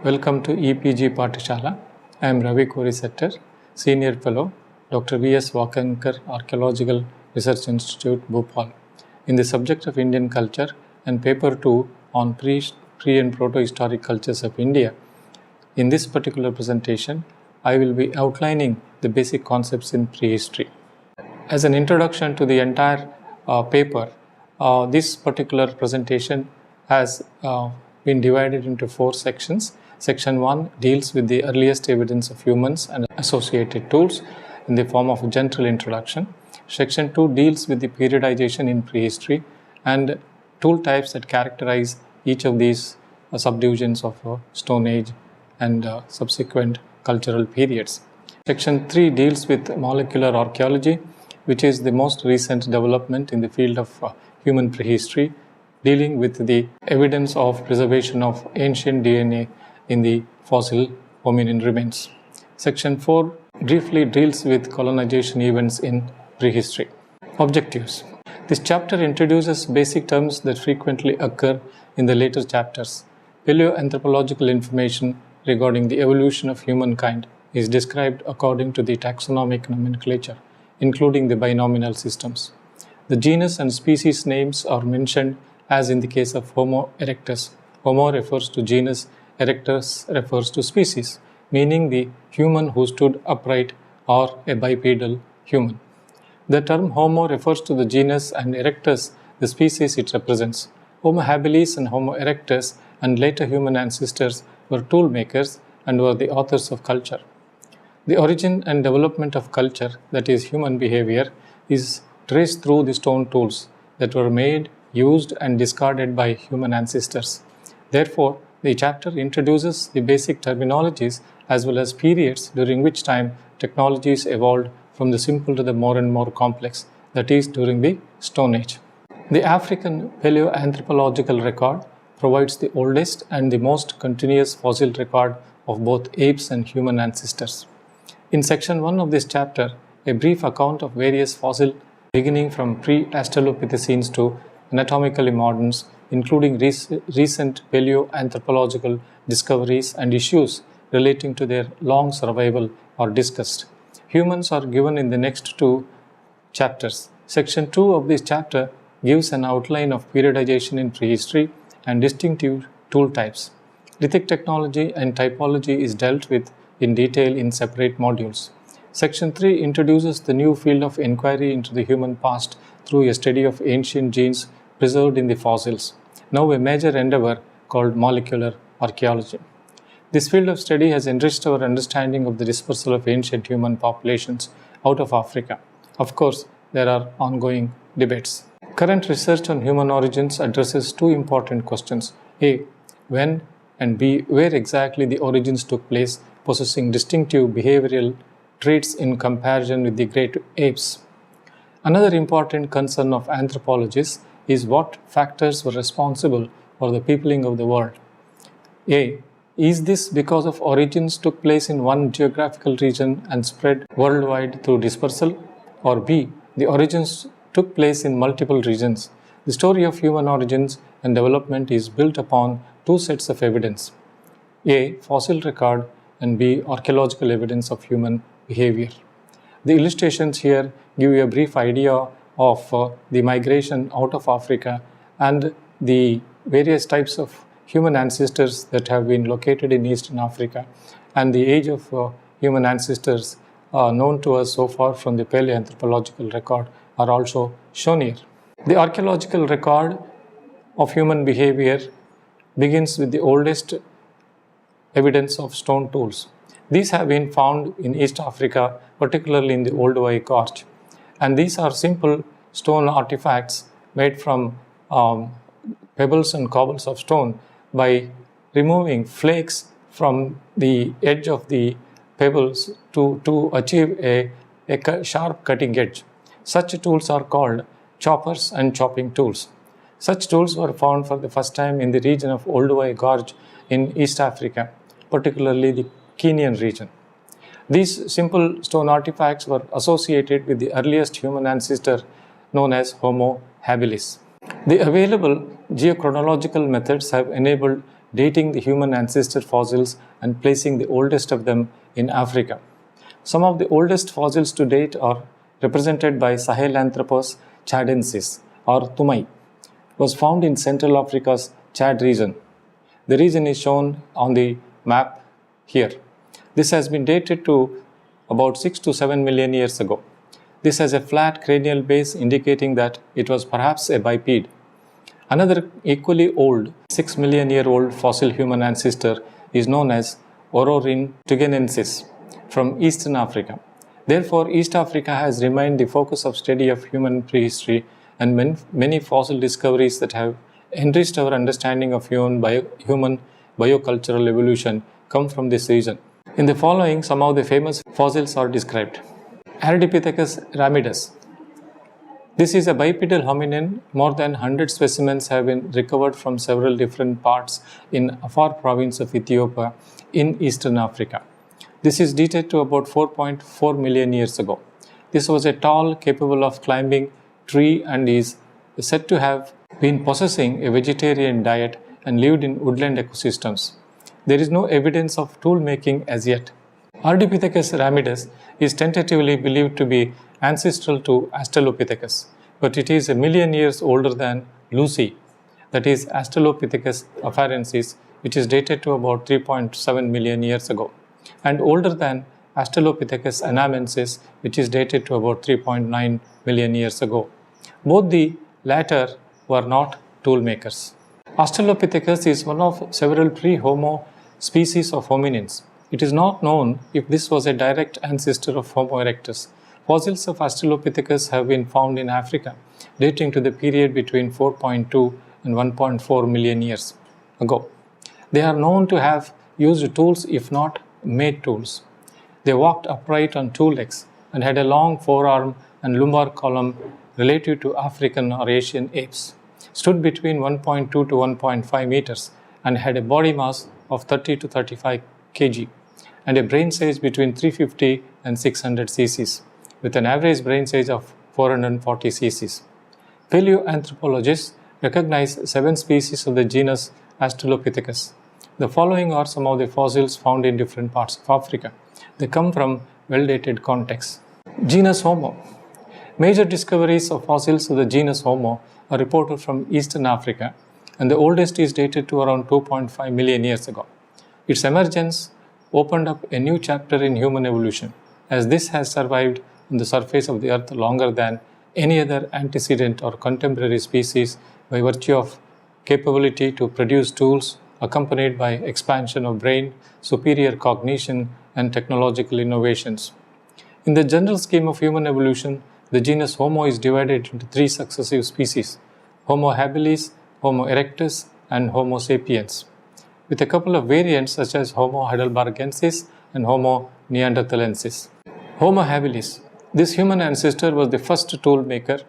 Welcome to EPG Pathshala. I am Ravi Korisettar, Senior Fellow, Dr. V.S. Wakankar Archaeological Research Institute, Bhopal, in the subject of Indian culture and paper 2 on pre and proto-historic cultures of India. In this particular presentation, I will be outlining the basic concepts in prehistory. As an introduction to the entire paper, this particular presentation has been divided into 4 sections. Section 1 deals with the earliest evidence of humans and associated tools in the form of a general introduction. Section 2 deals with the periodization in prehistory and tool types that characterize each of these subdivisions of Stone Age and subsequent cultural periods. Section 3 deals with molecular archaeology, which is the most recent development in the field of human prehistory, dealing with the evidence of preservation of ancient DNA in the fossil hominin remains. Section 4 briefly deals with colonization events in prehistory. Objectives. This chapter introduces basic terms that frequently occur in the later chapters. Paleoanthropological information regarding the evolution of humankind is described according to the taxonomic nomenclature, including the binominal systems. The genus and species names are mentioned as in the case of Homo erectus. Homo refers to genus, erectus refers to species, meaning the human who stood upright or a bipedal human. The term Homo refers to the genus and erectus, the species it represents. Homo habilis and Homo erectus and later human ancestors were tool makers and were the authors of culture. The origin and development of culture, that is human behavior, is traced through the stone tools that were made, used and discarded by human ancestors. Therefore, the chapter introduces the basic terminologies as well as periods during which time technologies evolved from the simple to the more and more complex, that is during the Stone Age. The African paleoanthropological record provides the oldest and the most continuous fossil record of both apes and human ancestors. In section 1 of this chapter, a brief account of various fossils beginning from pre-Australopithecines to anatomically moderns, including recent paleoanthropological discoveries and issues relating to their long survival, are discussed. Humans are given in the next 2 chapters. Section 2 of this chapter gives an outline of periodization in prehistory and distinctive tool types. Lithic technology and typology is dealt with in detail in separate modules. Section 3 introduces the new field of inquiry into the human past through a study of ancient genes preserved in the fossils, now a major endeavor called molecular archaeology. This field of study has enriched our understanding of the dispersal of ancient human populations out of Africa. Of course, there are ongoing debates. Current research on human origins addresses 2 important questions. A. When, and B. Where exactly the origins took place, possessing distinctive behavioral traits in comparison with the great apes. Another important concern of anthropologists is what factors were responsible for the peopling of the world. A. Is this because of origins took place in one geographical region and spread worldwide through dispersal? Or B. The origins took place in multiple regions. The story of human origins and development is built upon 2 sets of evidence. A. Fossil record and B. Archaeological evidence of human behavior. The illustrations here give you a brief idea of the migration out of Africa and the various types of human ancestors that have been located in Eastern Africa, and the age of human ancestors known to us so far from the paleoanthropological record are also shown here. The archaeological record of human behavior begins with the oldest evidence of stone tools. These have been found in East Africa, particularly in the Olduvai Gorge. And these are simple stone artifacts made from pebbles and cobbles of stone by removing flakes from the edge of the pebbles to achieve a sharp cutting edge. Such tools are called choppers and chopping tools. Such tools were found for the first time in the region of Olduvai Gorge in East Africa, particularly the Kenyan region. These simple stone artifacts were associated with the earliest human ancestor known as Homo habilis. The available geochronological methods have enabled dating the human ancestor fossils and placing the oldest of them in Africa. Some of the oldest fossils to date are represented by Sahelanthropus chadensis or Tumai, was found in Central Africa's Chad region. The region is shown on the map here. This has been dated to about 6 to 7 million years ago. This has a flat cranial base indicating that it was perhaps a biped. Another equally old, 6 million year old fossil human ancestor is known as Ororin tugenensis from Eastern Africa. Therefore, East Africa has remained the focus of study of human prehistory, and many fossil discoveries that have enriched our understanding of human biocultural evolution come from this region. In the following, some of the famous fossils are described. Ardipithecus ramidus. This is a bipedal hominin. More than 100 specimens have been recovered from several different parts in Afar province of Ethiopia in Eastern Africa. This is dated to about 4.4 million years ago. This was a tall, capable of climbing tree and is said to have been possessing a vegetarian diet and lived in woodland ecosystems. There is no evidence of tool making as yet. Ardipithecus ramidus is tentatively believed to be ancestral to Australopithecus, but it is a million years older than Lucy, that is Australopithecus afarensis, which is dated to about 3.7 million years ago, and older than Australopithecus anamensis, which is dated to about 3.9 million years ago. Both the latter were not tool makers. Australopithecus is one of several pre-Homo species of hominins. It is not known if this was a direct ancestor of Homo erectus. Fossils of Australopithecus have been found in Africa, dating to the period between 4.2 and 1.4 million years ago. They are known to have used tools, if not made tools. They walked upright on two legs and had a long forearm and lumbar column relative to African or Asian apes, stood between 1.2 to 1.5 meters, and had a body mass of 30 to 35 kg and a brain size between 350 and 600 cc's, with an average brain size of 440 cc's. Paleoanthropologists recognize 7 species of the genus Australopithecus. The following are some of the fossils found in different parts of Africa. They come from well-dated contexts. Genus Homo. Major discoveries of fossils of the genus Homo are reported from Eastern Africa, and the oldest is dated to around 2.5 million years ago. Its emergence opened up a new chapter in human evolution, as this has survived on the surface of the earth longer than any other antecedent or contemporary species by virtue of capability to produce tools accompanied by expansion of brain, superior cognition, and technological innovations. In the general scheme of human evolution, the genus Homo is divided into 3 successive species: Homo habilis, Homo erectus, and Homo sapiens, with a couple of variants such as Homo heidelbergensis and Homo neanderthalensis. Homo habilis. This human ancestor was the first tool maker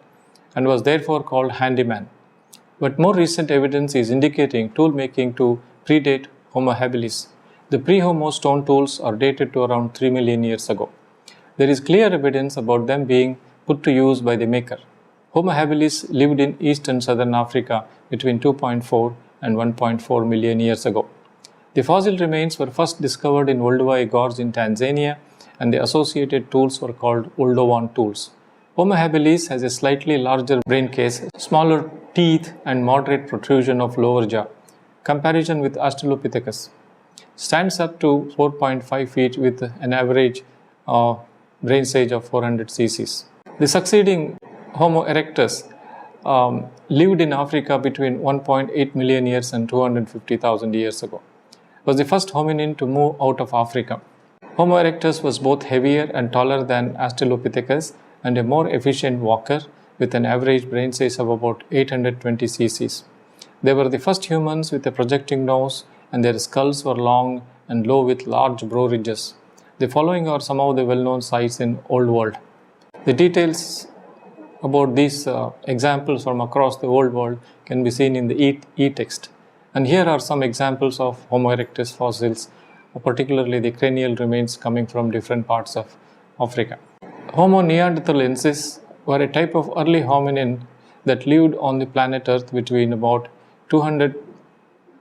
and was therefore called handyman. But more recent evidence is indicating tool making to predate Homo habilis. The pre-Homo stone tools are dated to around 3 million years ago. There is clear evidence about them being put to use by the maker. Homo habilis lived in East and Southern Africa between 2.4 and 1.4 million years ago. The fossil remains were first discovered in Olduvai Gorge in Tanzania, and the associated tools were called Oldowan tools. Homo habilis has a slightly larger brain case, smaller teeth, and moderate protrusion of lower jaw. Comparison with Australopithecus. Stands up to 4.5 feet with an average brain size of 400 cc's. The succeeding Homo erectus lived in Africa between 1.8 million years and 250,000 years ago. Was the first hominin to move out of Africa. Homo erectus was both heavier and taller than Australopithecus and a more efficient walker with an average brain size of about 820 cc's. They were the first humans with a projecting nose, and their skulls were long and low with large brow ridges. The following are some of the well-known sites in Old World. The details about these examples from across the Old World can be seen in the E-text. And here are some examples of Homo erectus fossils, particularly the cranial remains coming from different parts of Africa. Homo neanderthalensis were a type of early hominin that lived on the planet Earth between about 200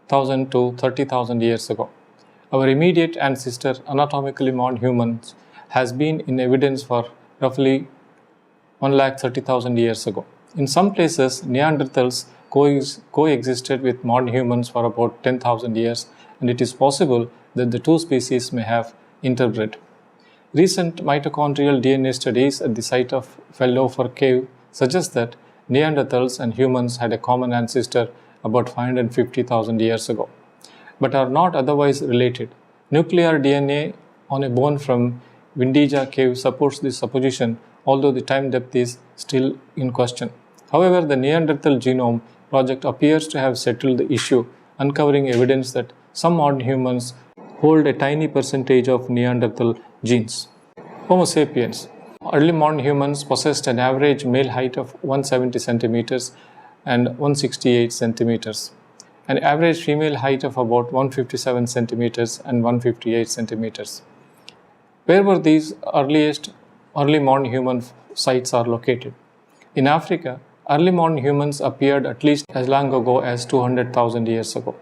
20,000 to 30,000 years ago. Our immediate ancestor, anatomically modern humans, has been in evidence for roughly 130,000 years ago. In some places, Neanderthals coexisted with modern humans for about 10,000 years, and it is possible that the two species may have interbred. Recent mitochondrial DNA studies at the site of Feldover Cave suggest that Neanderthals and humans had a common ancestor about 550,000 years ago, but are not otherwise related. Nuclear DNA on a bone from Windija Cave supports this supposition, although the time depth is still in question. However, the Neanderthal Genome Project appears to have settled the issue, uncovering evidence that some modern humans hold a tiny percentage of Neanderthal genes. Homo sapiens. Early modern humans possessed an average male height of 170 centimeters and 168 centimeters, an average female height of about 157 centimeters and 158 centimeters. Where were these early modern human sites are located? In Africa, early modern humans appeared at least as long ago as 200,000 years ago.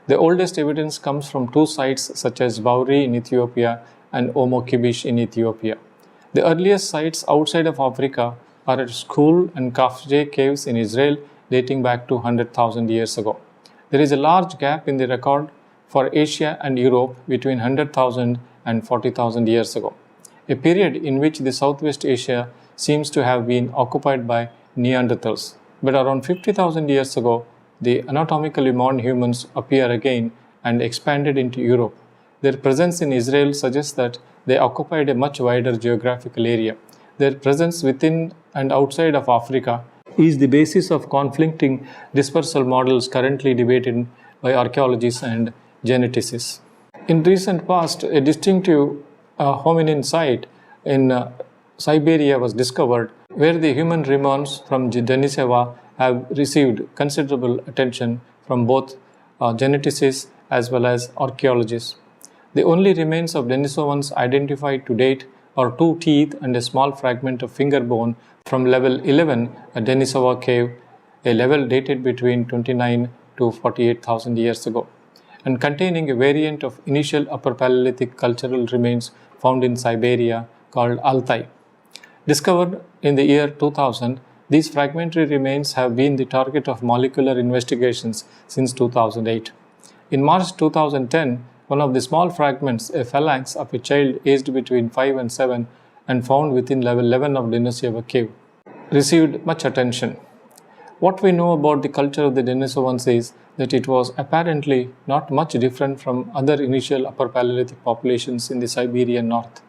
The oldest evidence comes from two sites such as Bauri in Ethiopia and Omo Kibish in Ethiopia. The earliest sites outside of Africa are at Skul and Kafje caves in Israel, dating back to 100,000 years ago. There is a large gap in the record for Asia and Europe between 100,000 and 40,000 years ago, a period in which the Southwest Asia seems to have been occupied by Neanderthals. But around 50,000 years ago, the anatomically modern humans appear again and expanded into Europe. Their presence in Israel suggests that they occupied a much wider geographical area. Their presence within and outside of Africa is the basis of conflicting dispersal models currently debated by archaeologists and geneticists. In recent past, a distinctive hominin site in Siberia was discovered, where the human remains from Denisova have received considerable attention from both geneticists as well as archaeologists. The only remains of Denisovans identified to date are two teeth and a small fragment of finger bone from level 11 at Denisova Cave, a level dated between 29 to 48,000 years ago, and containing a variant of initial Upper Paleolithic cultural remains found in Siberia called Altai. Discovered in the year 2000, these fragmentary remains have been the target of molecular investigations since 2008. In March 2010, one of the small fragments, a phalanx of a child aged between 5 and 7 and found within level 11 of Denisova Cave, received much attention. What we know about the culture of the Denisovans is that it was apparently not much different from other initial Upper Paleolithic populations in the Siberian north.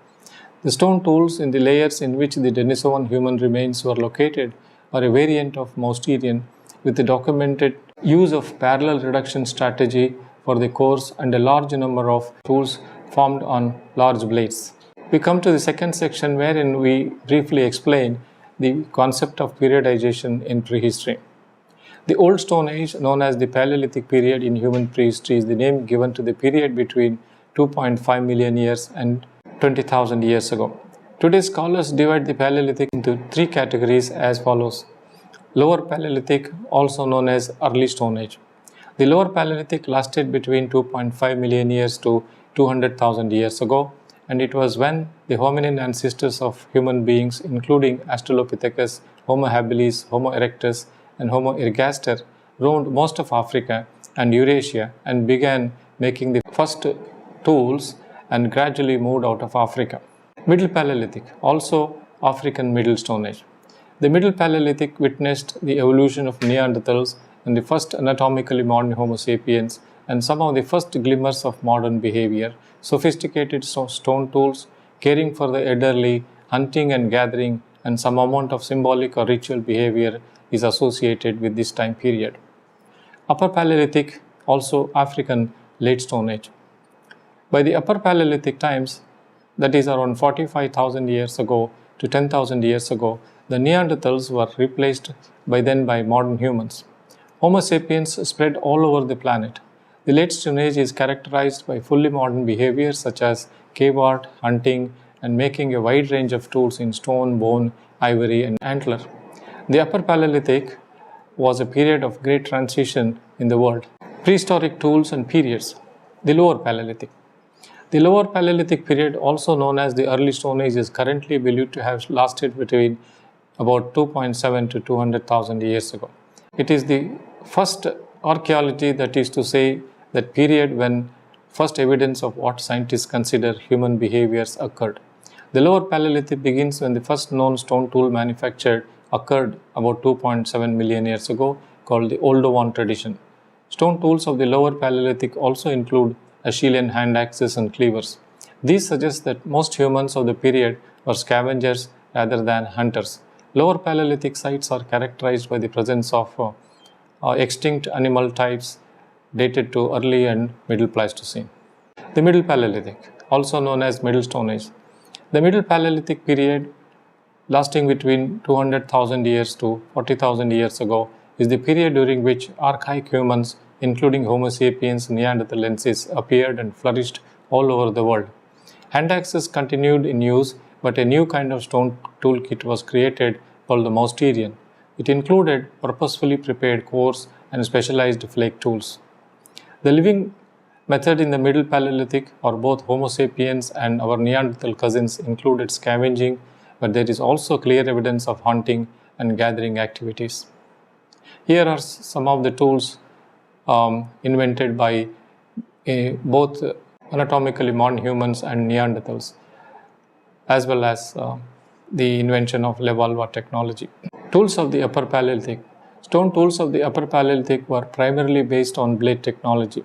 The stone tools in the layers in which the Denisovan human remains were located are a variant of Mousterian, with the documented use of parallel reduction strategy for the cores and a large number of tools formed on large blades. We come to the second section, wherein we briefly explain the concept of periodization in prehistory. The Old Stone Age, known as the Paleolithic period in human prehistory, is the name given to the period between 2.5 million years and 20,000 years ago. Today, scholars divide the Paleolithic into three categories as follows. Lower Paleolithic, also known as Early Stone Age. The Lower Paleolithic lasted between 2.5 million years to 200,000 years ago, and it was when the hominin ancestors of human beings, including Australopithecus, Homo habilis, Homo erectus, and Homo ergaster, roamed most of Africa and Eurasia and began making the first tools and gradually moved out of Africa. Middle Paleolithic, also African Middle Stone Age. The Middle Paleolithic witnessed the evolution of Neanderthals and the first anatomically modern Homo sapiens and some of the first glimmers of modern behavior, sophisticated stone tools, caring for the elderly, hunting and gathering, and some amount of symbolic or ritual behavior is associated with this time period. Upper Paleolithic, also African Late Stone Age. By the Upper Paleolithic times, that is around 45,000 years ago to 10,000 years ago, the Neanderthals were replaced by modern humans. Homo sapiens spread all over the planet. The Late Stone Age is characterized by fully modern behaviors such as cave art, hunting, and making a wide range of tools in stone, bone, ivory, and antler. The Upper Paleolithic was a period of great transition in the world. Prehistoric tools and periods. The Lower Paleolithic. The Lower Paleolithic period, also known as the Early Stone Age, is currently believed to have lasted between about 2.7 to 200,000 years ago. It is the first archaeology, that is to say, that period when first evidence of what scientists consider human behaviors occurred. The Lower Paleolithic begins when the first known stone tool manufactured occurred about 2.7 million years ago, called the Oldowan tradition. Stone tools of the Lower Paleolithic also include Acheulean hand axes and cleavers. These suggest that most humans of the period were scavengers rather than hunters. Lower Paleolithic sites are characterized by the presence of extinct animal types dated to early and middle Pleistocene. The Middle Paleolithic, also known as Middle Stone Age. The Middle Paleolithic period, lasting between 200,000 years to 40,000 years ago, is the period during which archaic humans, including Homo sapiens and Neanderthalensis, appeared and flourished all over the world. Hand axes continued in use, but a new kind of stone toolkit was created called the Mousterian. It included purposefully prepared cores and specialized flake tools. The living method in the Middle Paleolithic, or both Homo sapiens and our Neanderthal cousins, included scavenging, but there is also clear evidence of hunting and gathering activities. Here are some of the tools invented by both anatomically modern humans and Neanderthals, as well as the invention of Levallois technology. Tools of the Upper Paleolithic. Stone tools of the Upper Paleolithic were primarily based on blade technology.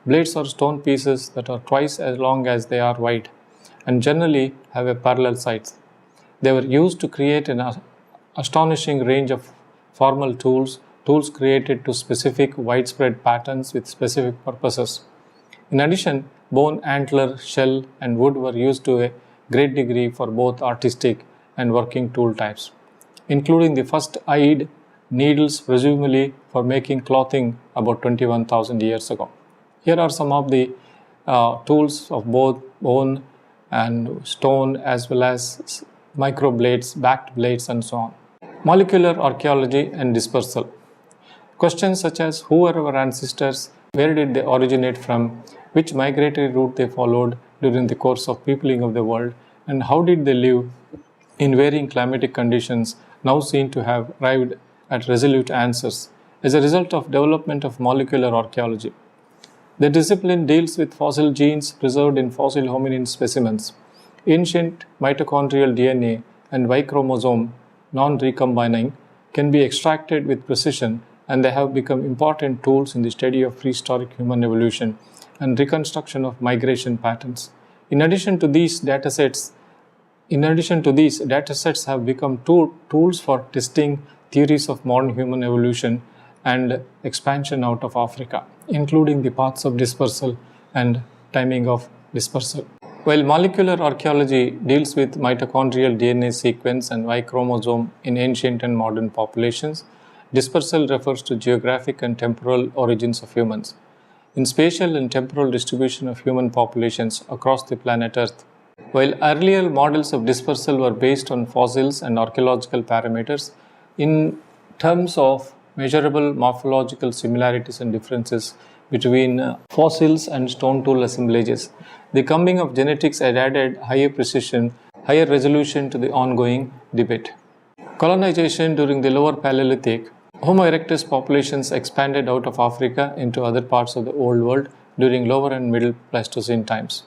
Blades are stone pieces that are twice as long as they are wide and generally have a parallel sides. They were used to create an astonishing range of formal tools created to specific widespread patterns with specific purposes. In addition, bone, antler, shell, and wood were used to a great degree for both artistic and working tool types, including the first eyed needles, presumably for making clothing about 21,000 years ago. Here are some of the tools of both bone and stone, as well as microblades, backed blades, and so on. Molecular archaeology and dispersal. Questions such as who were our ancestors, where did they originate from, which migratory route they followed during the course of peopling of the world, and how did they live in varying climatic conditions, now seen to have arrived at resolute answers as a result of development of molecular archaeology. The discipline deals with fossil genes preserved in fossil hominin specimens. Ancient mitochondrial DNA and Y chromosome, non-recombining, can be extracted with precision, and they have become important tools in the study of prehistoric human evolution and reconstruction of migration patterns. In addition to these datasets have become tools for testing theories of modern human evolution and expansion out of Africa, including the paths of dispersal and timing of dispersal. While molecular archaeology deals with mitochondrial DNA sequence and Y chromosome in ancient and modern populations, dispersal refers to geographic and temporal origins of humans. In spatial and temporal distribution of human populations across the planet Earth. While earlier models of dispersal were based on fossils and archaeological parameters, in terms of measurable morphological similarities and differences between fossils and stone tool assemblages, the coming of genetics had added higher precision, higher resolution to the ongoing debate. Colonization during the Lower Paleolithic. Homo erectus populations expanded out of Africa into other parts of the Old World during Lower and Middle Pleistocene times.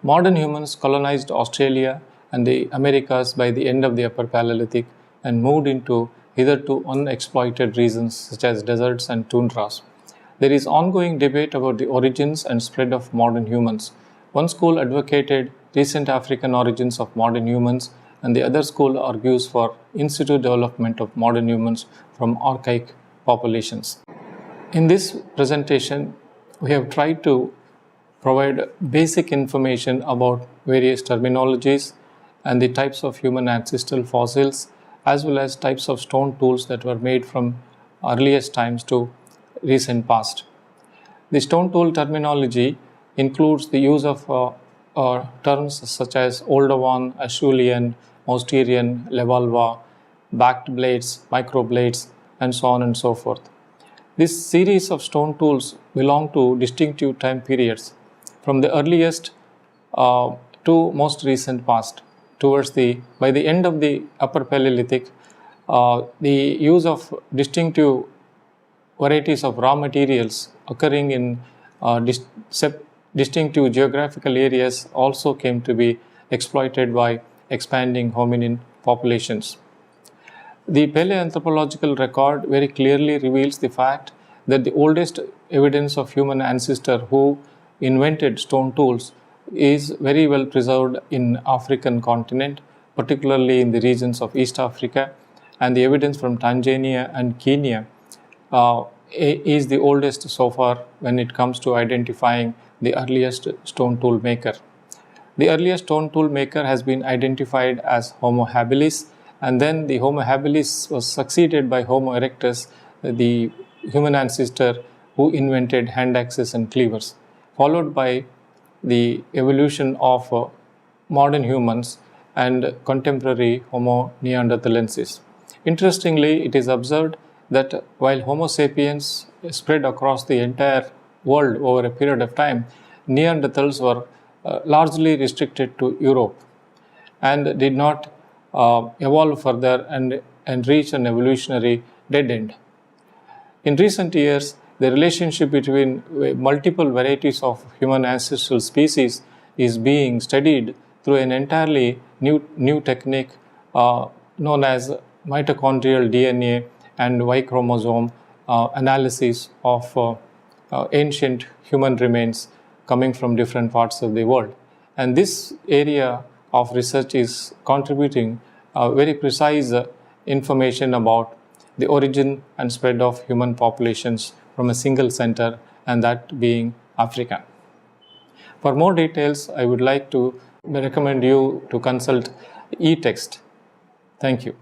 Modern humans colonized Australia and the Americas by the end of the Upper Paleolithic and moved into hitherto unexploited regions such as deserts and tundras. There is ongoing debate about the origins and spread of modern humans. One school advocated recent African origins of modern humans, and the other school argues for in situ development of modern humans from archaic populations. In this presentation, we have tried to provide basic information about various terminologies and the types of human ancestral fossils, as well as types of stone tools that were made from earliest times to recent past. The stone tool terminology includes the use of terms such as Oldowan, Acheulean, Mousterian, Levallois, backed blades, microblades, and so on and so forth. This series of stone tools belong to distinctive time periods, from the earliest to most recent past. By the end of the Upper Paleolithic, the use of distinctive varieties of raw materials occurring in distinctive geographical areas also came to be exploited by expanding hominin populations. The paleoanthropological record very clearly reveals the fact that the oldest evidence of human ancestor who invented stone tools is very well preserved in African continent, particularly in the regions of East Africa, and the evidence from Tanzania and Kenya is the oldest so far when it comes to identifying the earliest stone tool maker. The earliest stone tool maker has been identified as Homo habilis, and then the Homo habilis was succeeded by Homo erectus, the human ancestor who invented hand axes and cleavers, followed by the evolution of modern humans and contemporary Homo neanderthalensis. Interestingly, it is observed that while Homo sapiens spread across the entire world over a period of time, Neanderthals were largely restricted to Europe and did not evolve further and reach an evolutionary dead end. In recent years, the relationship between multiple varieties of human ancestral species is being studied through an entirely new technique known as mitochondrial DNA and Y chromosome analysis of ancient human remains coming from different parts of the world. And this area of research is contributing very precise information about the origin and spread of human populations from a single center, and that being Africa. For more details, I would like to recommend you to consult eText. Thank you.